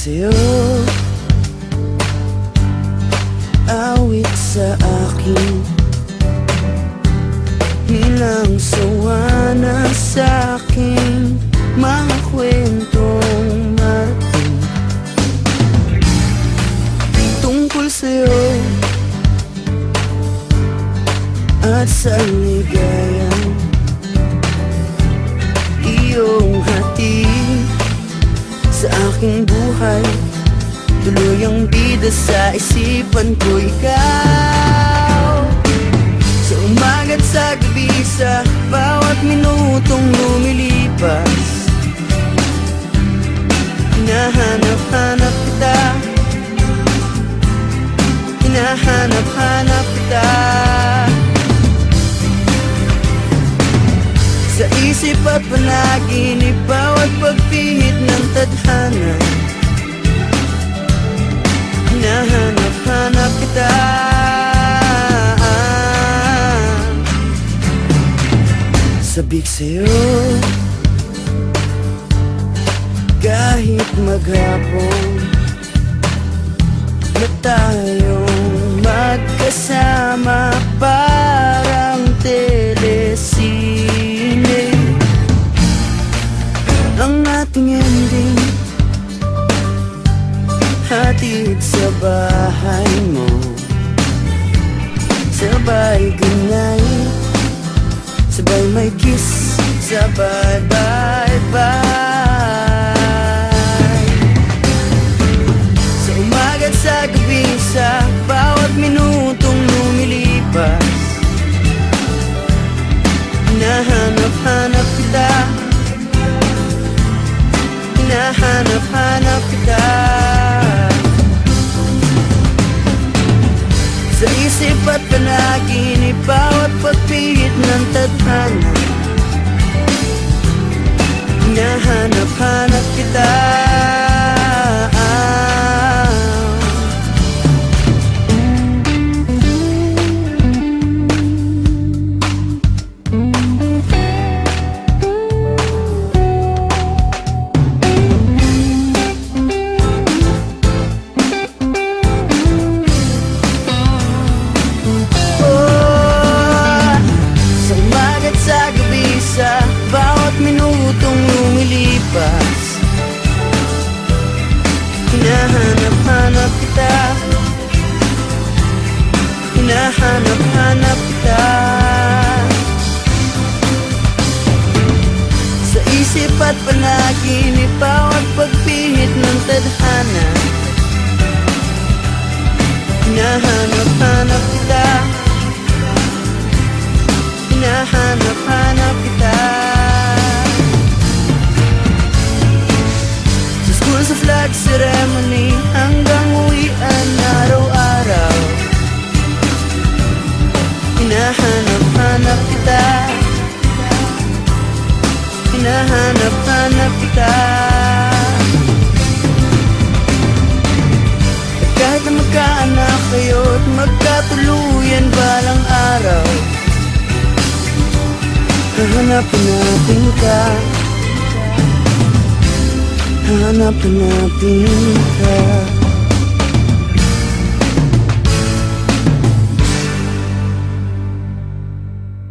sa'yo, awit sa akin, ilang sawa na sa'king mga kwentong marating tungkol sa'yo at sa ligayang iyong hatid sa aking buhay. Tuluyang bida sa isipan ko ikaw, sa umaga't sa gabi, sa bawat minutong lumilipas. Hinahanap-hanap kita, hinahanap-hanap kita, sa isip at panaginip, bawat pagpihit ng tadhana. Hinahanap-hanap kita, sabik sa'yo kahit maghapon na tayong magkasama, parang telesine ang ating ending. Hatid sa bahay mo, sabay ganay, sabay may kiss, sabay bye-bye. Sa umaga't sa gabi, sa bawat minutong lumilipas. Hinahanap-hanap kita, hinahanap-hanap kita, sa isip at panaginip, bawat pagpihit ng tadhana. Hinahanap-hanap kita, sa bawat minutong lumilipas. Hinahanap-hanap kita, hinahanap-hanap kita, sa isip at panaginip, bawat pagpihit ng tadhana. Hinahanap-hanap kita, hinahanap-hanap kita, sa school, sa flag ceremony, hanggang uwian araw-araw. Hinahanap-hanap kita, hinahanap-hanap kita, at kahit na magkaanak kayo't magkatuluyan balang araw, hahanapin natin ka, hahanapin natin ka.